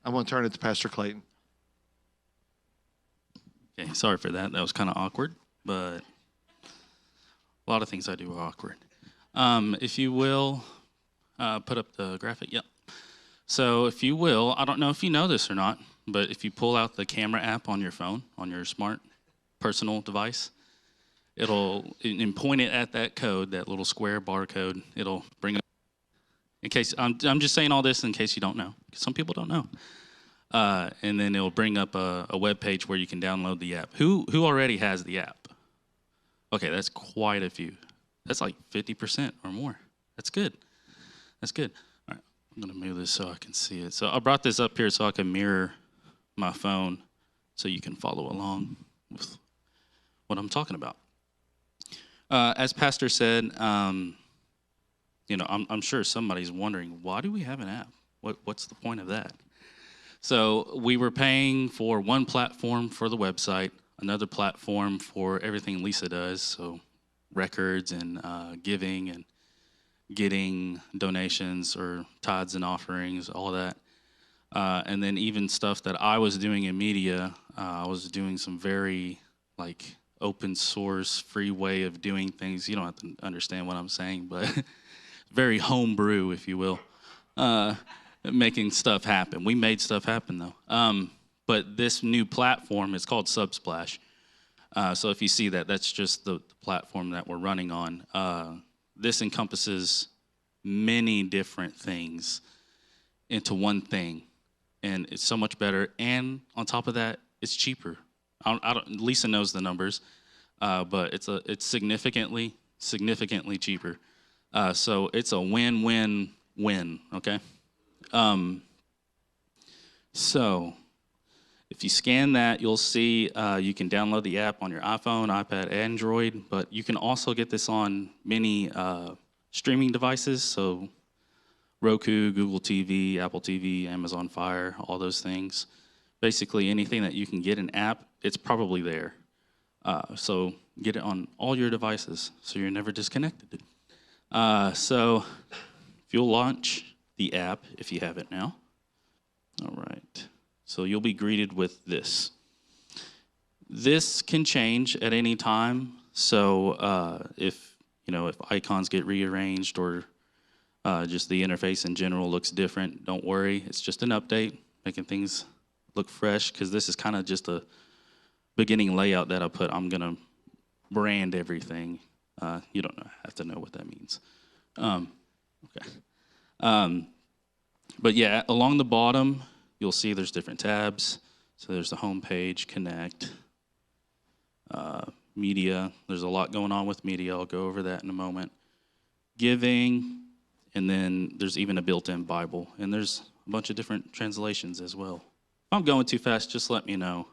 I'm going to turn it to Pastor Clayton. Okay, sorry for that. That was kind of awkward, but a lot of things I do are awkward. If you will, put up the graphic. Yep. So if you will, I don't know if you know this or not, but if you pull out the camera app on your phone, on your smart personal device, and point it at that code, that little square barcode, it'll bring up, in case, I'm just saying all this in case you don't know, because some people don't know. And then it'll bring up a web page where you can download the app. Who already has the app? Okay, that's quite a few. That's like 50% or more. That's good. That's good. All right, I'm gonna move this so I can see it. So I brought this up here so I can mirror my phone so you can follow along with what I'm talking about. As Pastor said, I'm sure somebody's wondering, why do we have an app? What's the point of that? So we were paying for one platform for the website, another platform for everything Lisa does, so records and giving and getting donations or tithes and offerings, all that. And then even stuff that I was doing in media, I was doing some very open source, free way of doing things. You don't have to understand what I'm saying, but very homebrew, if you will. Making stuff happen. We made stuff happen though. But this new platform is called Subsplash. So if you see that, that's just the platform that we're running on. This encompasses many different things into one thing, and it's so much better. And on top of that, it's cheaper. Lisa knows the numbers, but it's significantly cheaper. So it's a win-win-win. Okay. So if you scan that, you'll see you can download the app on your iPhone, iPad, Android, but you can also get this on many streaming devices, so Roku, Google TV, Apple TV, Amazon Fire, all those things. Basically anything that you can get an app, it's probably there. So get it on all your devices so you're never disconnected. So if you'll launch the app, if you have it now. All right. So you'll be greeted with this. This can change at any time. So if icons get rearranged or just the interface in general looks different, don't worry. It's just an update, making things look fresh, because this is kind of just a beginning layout that I put. I'm going to brand everything. You don't have to know what that means. Okay. But yeah, along the bottom, you'll see there's different tabs. So there's the home page, connect, media. There's a lot going on with media. I'll go over that in a moment. Giving, and then there's even a built-in Bible. And there's a bunch of different translations as well. If I'm going too fast, just let me know.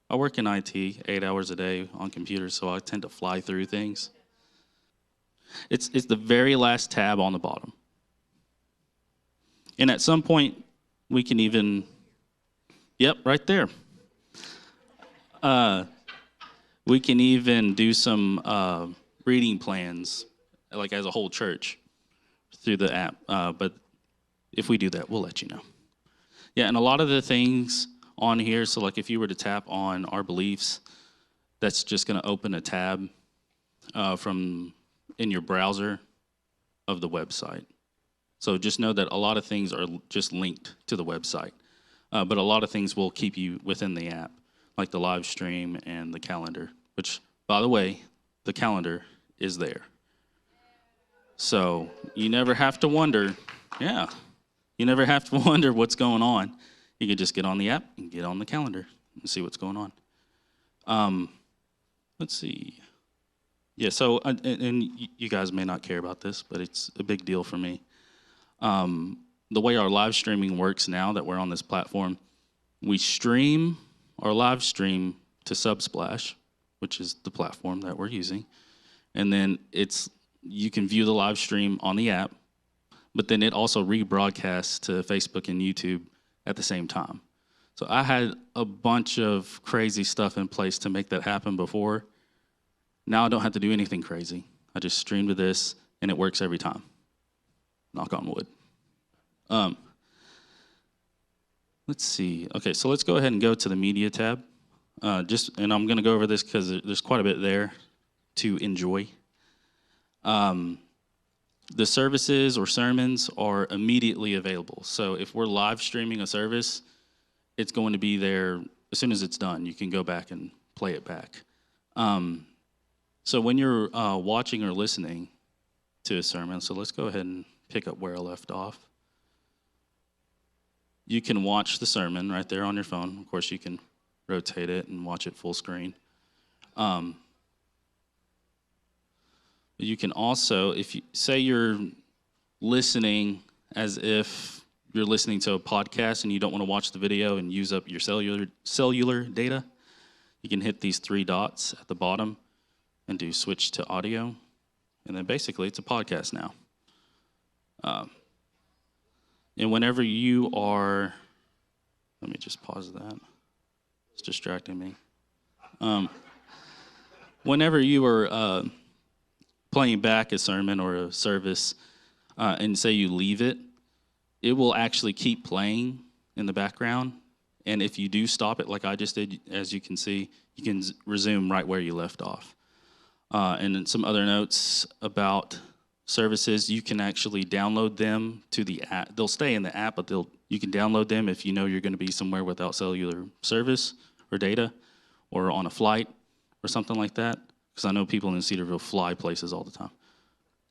I work in IT 8 hours a day on computers, so I tend to fly through things. It's the very last tab on the bottom. And at some point, we can even, yep, right there. We can even do some reading plans, like as a whole church, through the app. But if we do that, we'll let you know. Yeah, and a lot of the things on here, so like if you were to tap on our beliefs, that's just going to open a tab from in your browser of the website. So just know that a lot of things are just linked to the website, but a lot of things will keep you within the app, like the live stream and the calendar, which, by the way, the calendar is there. So you never have to wonder, you never have to wonder what's going on. You can just get on the app and get on the calendar and see what's going on. Let's see. Yeah, so, and you guys may not care about this, but it's a big deal for me. The way our live streaming works now that we're on this platform, we stream our live stream to Subsplash, which is the platform that we're using. And then you can view the live stream on the app, but then it also rebroadcasts to Facebook and YouTube at the same time. So I had a bunch of crazy stuff in place to make that happen before. Now I don't have to do anything crazy. I just stream to this, and it works every time. Knock on wood. let's see. Okay, so let's go ahead and go to the media tab. And I'm going to go over this because there's quite a bit there to enjoy. The services or sermons are immediately available. So if we're live streaming a service, it's going to be there as soon as it's done. You can go back and play it back. So when you're watching or listening to a sermon, so let's go ahead and pick up where I left off. You can watch the sermon right there on your phone. Of course, you can rotate it and watch it full screen. You can also, if you say you're listening as if you're listening to a podcast and you don't want to watch the video and use up your cellular data, you can hit these three dots at the bottom and do switch to audio. And then basically it's a podcast now. And whenever you are, let me just pause that. It's distracting me. Whenever you are playing back a sermon or a service and say you leave it, it will actually keep playing in the background. And if you do stop it like I just did, as you can see, you can resume right where you left off. And then some other notes about services, you can actually download them to the app. They'll stay in the app, but you can download them if you know you're going to be somewhere without cellular service or data or on a flight or something like that. Because I know people in Cedarville fly places all the time.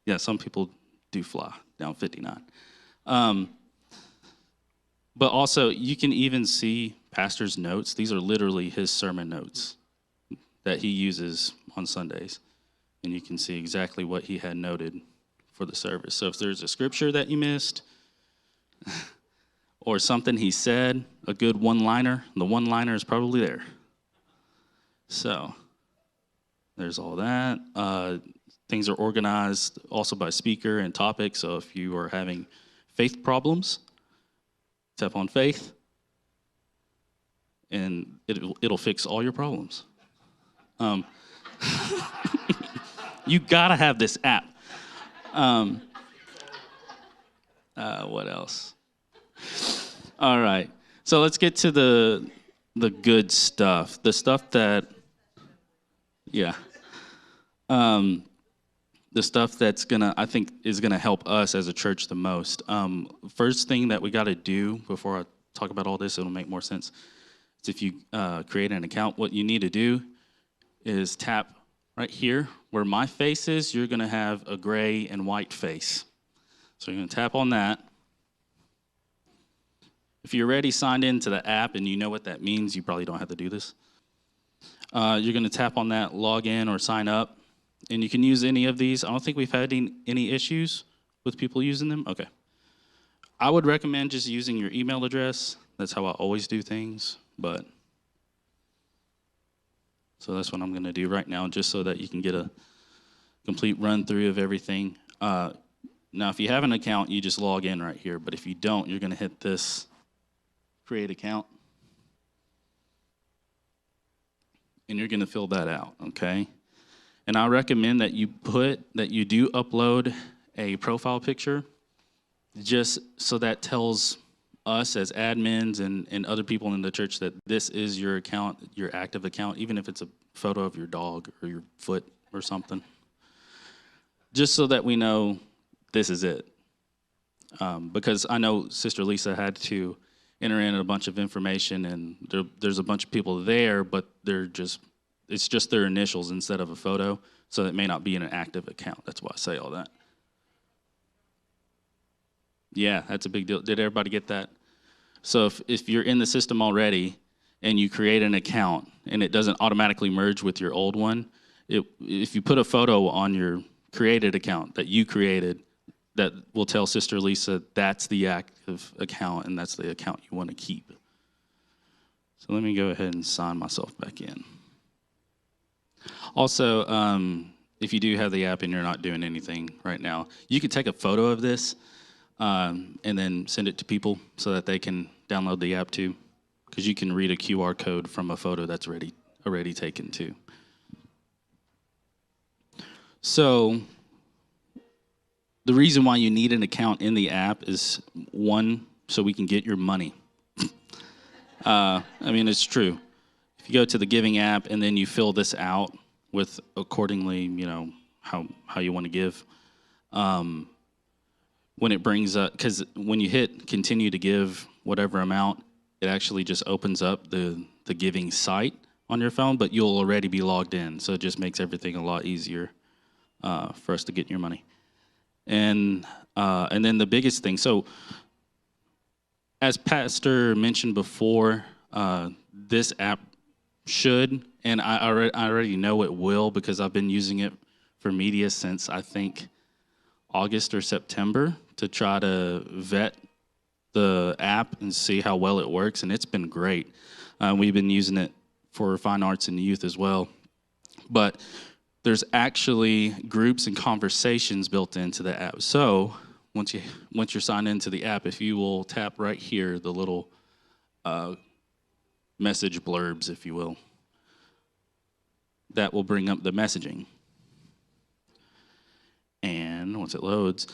Yeah, some people do fly down 59. But also, you can even see pastor's notes. These are literally his sermon notes that he uses on Sundays. And you can see exactly what he had noted for the service. So if there's a scripture that you missed, or something he said, a good one-liner, the one-liner is probably there. So there's all that. Things are organized also by speaker and topic. So if you are having faith problems, tap on faith, and it'll fix all your problems. You gotta have this app. What else? All right. So let's get to the good stuff. The stuff that, yeah. The stuff that's I think is gonna help us as a church the most. First thing that we gotta do before I talk about all this, it'll make more sense. Is if you create an account, what you need to do is tap right here where my face is. You're gonna have a gray and white face. So you're gonna tap on that. If you're already signed into the app and you know what that means, you probably don't have to do this. You're gonna tap on that log in or sign up. And you can use any of these. I don't think we've had any issues with people using them. Okay. I would recommend just using your email address. That's how I always do things. So that's what I'm going to do right now, just so that you can get a complete run through of everything. Now, if you have an account, you just log in right here. But if you don't, you're going to hit this create account. And you're going to fill that out, okay? And I recommend that you do upload a profile picture, just so that tells us as admins and other people in the church that this is your account, your active account, even if it's a photo of your dog or your foot or something. Just so that we know this is it. Because I know Sister Lisa had to enter in a bunch of information, and there's a bunch of people there, but it's just their initials instead of a photo, so it may not be in an active account. That's why I say all that. Yeah, that's a big deal. Did everybody get that? So if you're in the system already and you create an account and it doesn't automatically merge with your old one, if you put a photo on your created account that you created, that will tell Sister Lisa that's the active account and that's the account you want to keep. So let me go ahead and sign myself back in. Also, if you do have the app and you're not doing anything right now, you can take a photo of this and then send it to people so that they can download the app too, because you can read a QR code from a photo that's already taken too. So the reason why you need an account in the app is, one, so we can get your money. I mean, it's true. If you go to the giving app and then you fill this out with accordingly, how you want to give, when it brings up, because when you hit continue to give whatever amount, it actually just opens up the giving site on your phone, but you'll already be logged in. So it just makes everything a lot easier for us to get your money. And then the biggest thing, so as Pastor mentioned before, this app should, and I already know it will because I've been using it for media since I think August or September to try to vet the app and see how well it works, and it's been great. We've been using it for fine arts and youth as well. But there's actually groups and conversations built into the app. So once you're signed into the app, if you will tap right here, the little message blurbs, if you will, that will bring up the messaging. And once it loads,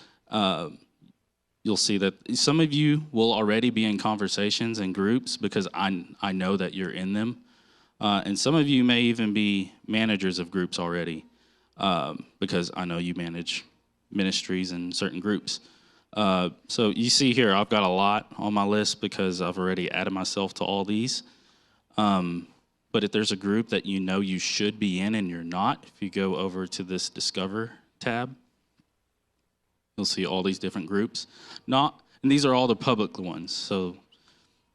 you'll see that some of you will already be in conversations and groups because I know that you're in them. And some of you may even be managers of groups already because I know you manage ministries and certain groups. So you see here, I've got a lot on my list because I've already added myself to all these. But if there's a group that you know you should be in and you're not, if you go over to this Discover tab, you'll see all these different groups. And these are all the public ones. So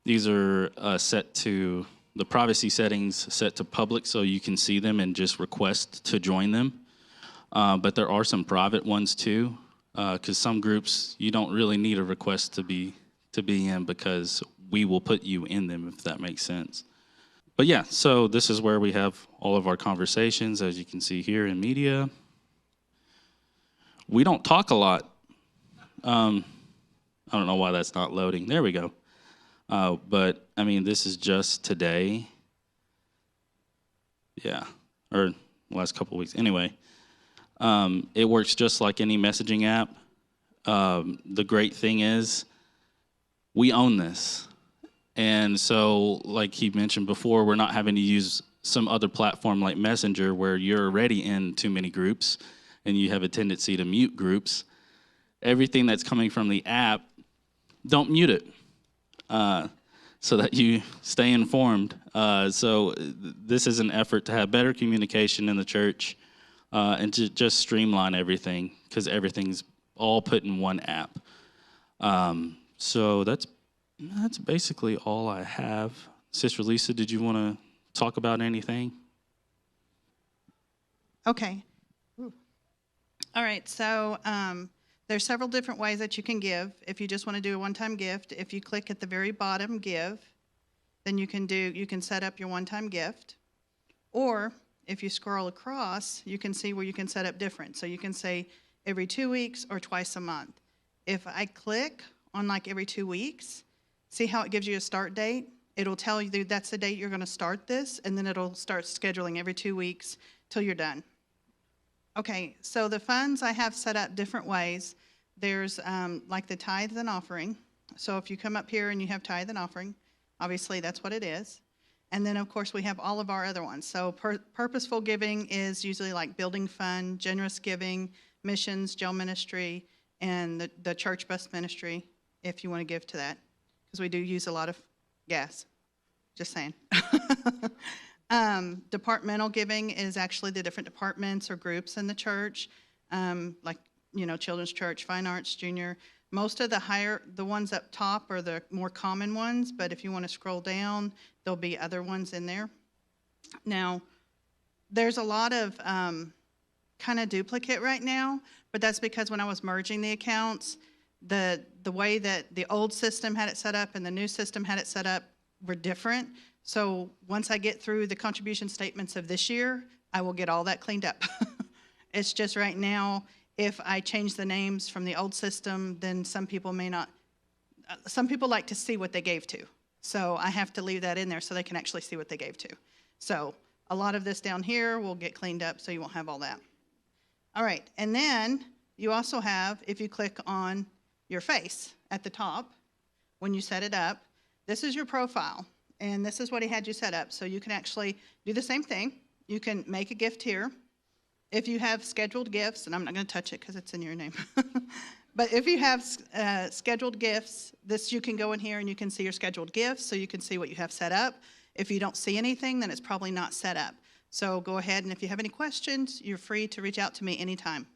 these are set to the privacy settings set to public, so you can see them and just request to join them. But there are some private ones too, because some groups you don't really need a request to be in because we will put you in them, if that makes sense. But yeah, so this is where we have all of our conversations, as you can see here in media. We don't talk a lot. I don't know why that's not loading. There we go. But, I mean, this is just today. Yeah, or last couple of weeks. Anyway, it works just like any messaging app. The great thing is we own this. And so, like he mentioned before, we're not having to use some other platform like Messenger where you're already in too many groups and you have a tendency to mute groups. Everything that's coming from the app, don't mute it so that you stay informed. So this is an effort to have better communication in the church and to just streamline everything because everything's all put in one app. So that's basically all I have. Sister Lisa, did you want to talk about anything? Okay. Ooh. All right, so there's several different ways that you can give. If you just want to do a one-time gift, if you click at the very bottom, Give, then you can set up your one-time gift. Or if you scroll across, you can see where you can set up different. So you can say every 2 weeks or twice a month. If I click on like every 2 weeks, see how it gives you a start date? It'll tell you that's the date you're going to start this, and then it'll start scheduling every 2 weeks till you're done. Okay, so the funds I have set up different ways. There's like the tithe and offering. So if you come up here and you have tithe and offering, obviously that's what it is. And then, of course, we have all of our other ones. So purposeful giving is usually like building fund, generous giving, missions, jail ministry, and the church bus ministry, if you want to give to that, because we do use a lot of gas. Just saying. Departmental giving is actually the different departments or groups in the church, like, children's church, fine arts, junior. Most of the ones up top are the more common ones, but if you want to scroll down, there'll be other ones in there. Now, there's a lot of kind of duplicate right now, but that's because when I was merging the accounts, the way that the old system had it set up and the new system had it set up were different. So once I get through the contribution statements of this year, I will get all that cleaned up. It's just right now, if I change the names from the old system, then some people may not, some people like to see what they gave to. So I have to leave that in there so they can actually see what they gave to. So a lot of this down here will get cleaned up so you won't have all that. All right, and then you also have, if you click on your face at the top, when you set it up, this is your profile. and this is what he had you set up. So you can actually do the same thing. You can make a gift here. If you have scheduled gifts, and I'm not going to touch it because it's in your name, but if you have scheduled gifts, this you can go in here and you can see your scheduled gifts, so you can see what you have set up. If you don't see anything, then it's probably not set up. So go ahead, and if you have any questions, you're free to reach out to me anytime.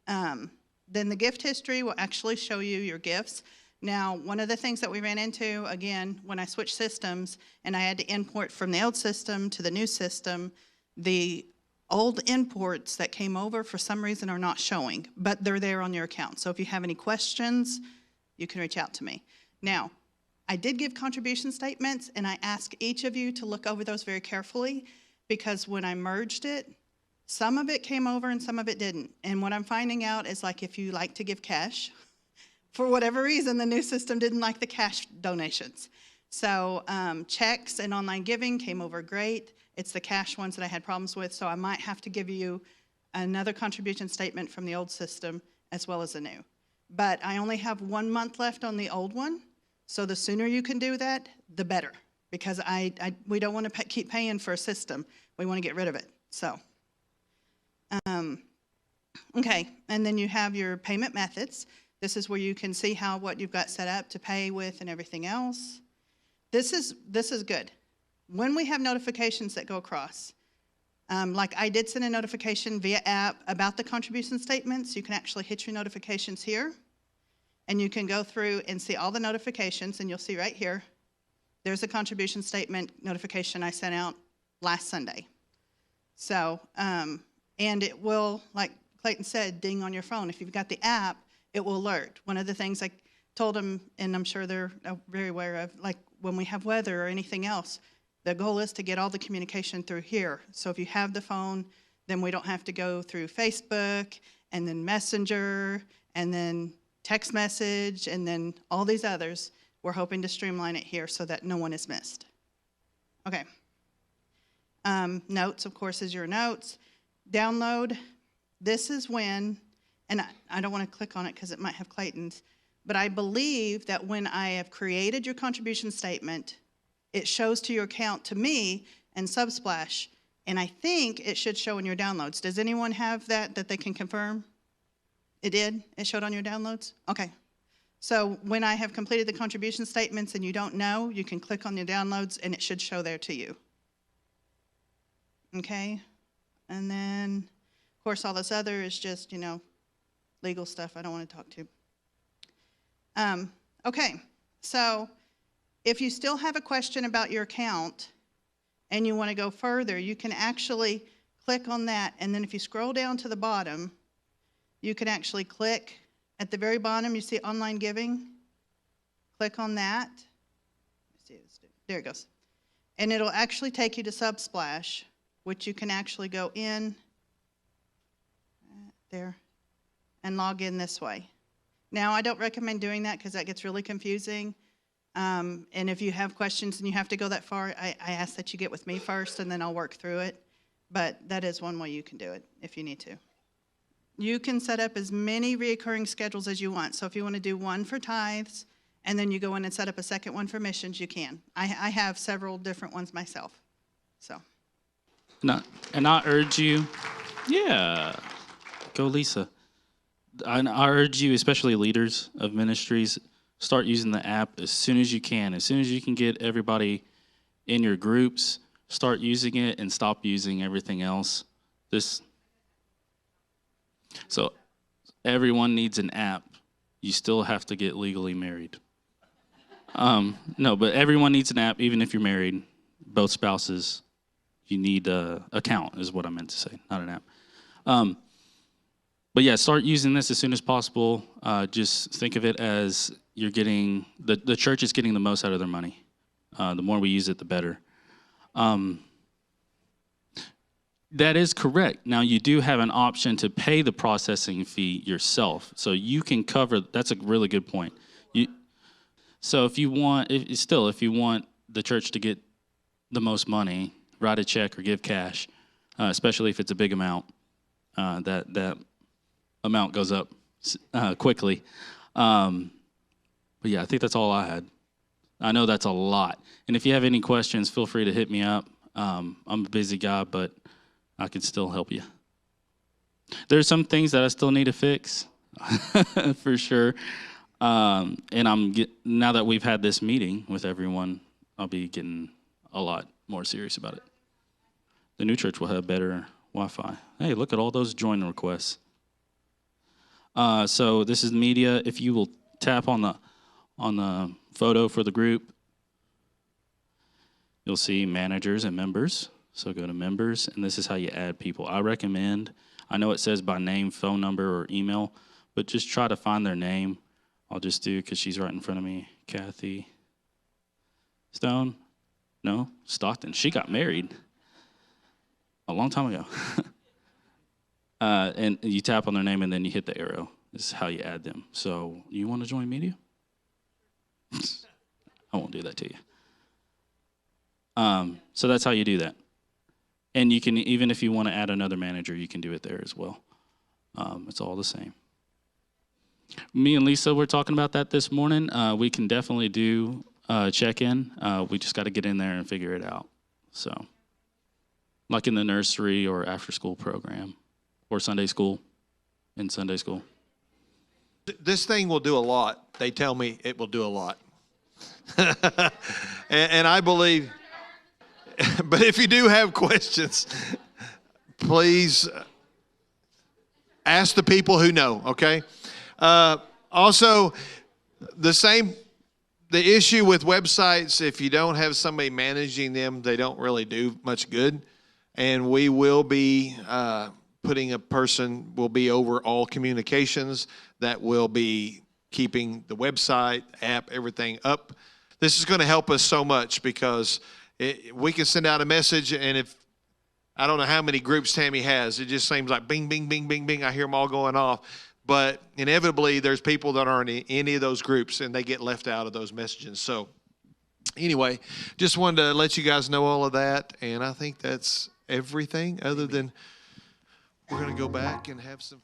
Then the gift history will actually show you your gifts. Now, one of the things that we ran into, again, when I switched systems and I had to import from the old system to the new system, the old imports that came over for some reason are not showing, but they're there on your account. So if you have any questions, you can reach out to me. Now, I did give contribution statements, and I ask each of you to look over those very carefully, because when I merged it, some of it came over and some of it didn't. And what I'm finding out is, like, if you like to give cash, for whatever reason, the new system didn't like the cash donations. So checks and online giving came over great. It's the cash ones that I had problems with, so I might have to give you another contribution statement from the old system as well as the new. But I only have 1 month left on the old one, so the sooner you can do that, the better, because we don't want to keep paying for a system. We want to get rid of it. So, okay, and then you have your payment methods. This is where you can see what you've got set up to pay with and everything else. This is good. When we have notifications that go across, like I did send a notification via app about the contribution statements, you can actually hit your notifications here, and you can go through and see all the notifications, and you'll see right here, there's a contribution statement notification I sent out last Sunday. So, and it will, like Clayton said, ding on your phone. If you've got the app, it will alert. One of the things I told them, and I'm sure they're very aware of, like when we have weather or anything else, the goal is to get all the communication through here. So if you have the phone, then we don't have to go through Facebook and then Messenger and then text message and then all these others. We're hoping to streamline it here so that no one is missed. Okay. Notes, of course, is your notes. Download. This is when, and I don't want to click on it because it might have Clayton's, but I believe that when I have created your contribution statement, it shows to your account to me and Subsplash, and I think it should show in your downloads. Does anyone have that they can confirm? It did? It showed on your downloads? Okay. So when I have completed the contribution statements and you don't know, you can click on your downloads and it should show there to you. Okay? And then, of course, all this other is just, legal stuff I don't want to talk to. Okay, so if you still have a question about your account and you want to go further, you can actually click on that, and then if you scroll down to the bottom, you can actually click at the very bottom, you see online giving. Click on that. There it goes. And it'll actually take you to Subsplash, which you can actually go in there and log in this way. Now, I don't recommend doing that because that gets really confusing. And if you have questions and you have to go that far, I ask that you get with me first and then I'll work through it. But that is one way you can do it if you need to. You can set up as many reoccurring schedules as you want. So if you want to do one for tithes and then you go in and set up a second one for missions, you can. I have several different ones myself. So. And I urge you, yeah, go Lisa. I urge you, especially leaders of ministries, start using the app as soon as you can. As soon as you can get everybody in your groups, start using it and stop using everything else. So everyone needs an app. You still have to get legally married. No, but everyone needs an app, even if you're married, both spouses. You need an account is what I meant to say, not an app. But yeah, start using this as soon as possible. Just think of it as you're getting, the church is getting the most out of their money. The more we use it, the better. That is correct. Now, you do have an option to pay the processing fee yourself. So you can cover, that's a really good point. So if you want the church to get the most money, write a check or give cash, especially if it's a big amount, that amount goes up quickly. But yeah, I think that's all I had. I know that's a lot. And if you have any questions, feel free to hit me up. I'm a busy guy, but I can still help you. There's some things that I still need to fix, for sure. And now that we've had this meeting with everyone, I'll be getting a lot more serious about it. The new church will have better Wi-Fi. Hey, look at all those join requests. So this is media. If you will tap on the photo for the group, you'll see managers and members. So go to members, and this is how you add people. I know it says by name, phone number, or email, but just try to find their name. I'll just do, because she's right in front of me, Kathy Stone. No, Stockton. She got married a long time ago. And you tap on their name, and then you hit the arrow. This is how you add them. So you want to join media? I won't do that to you. So that's how you do that. And you can, even if you want to add another manager, you can do it there as well. It's all the same. Me and Lisa were talking about that this morning. We can definitely do check-in. We just got to get in there and figure it out. So, like in the nursery or after-school program or Sunday school, in Sunday school. This thing will do a lot. They tell me it will do a lot. and I believe, but if you do have questions, please ask the people who know, okay? Also, the issue with websites, if you don't have somebody managing them, they don't really do much good. And we will be putting a person, will be over all communications, that will be keeping the website, app, everything up. This is going to help us so much because we can send out a message, and if I don't know how many groups Tammy has, it just seems like bing, bing, bing, bing, bing. I hear them all going off. But inevitably, there's people that aren't in any of those groups, and they get left out of those messages. So anyway, just wanted to let you guys know all of that, and I think that's everything other than we're going to go back and have some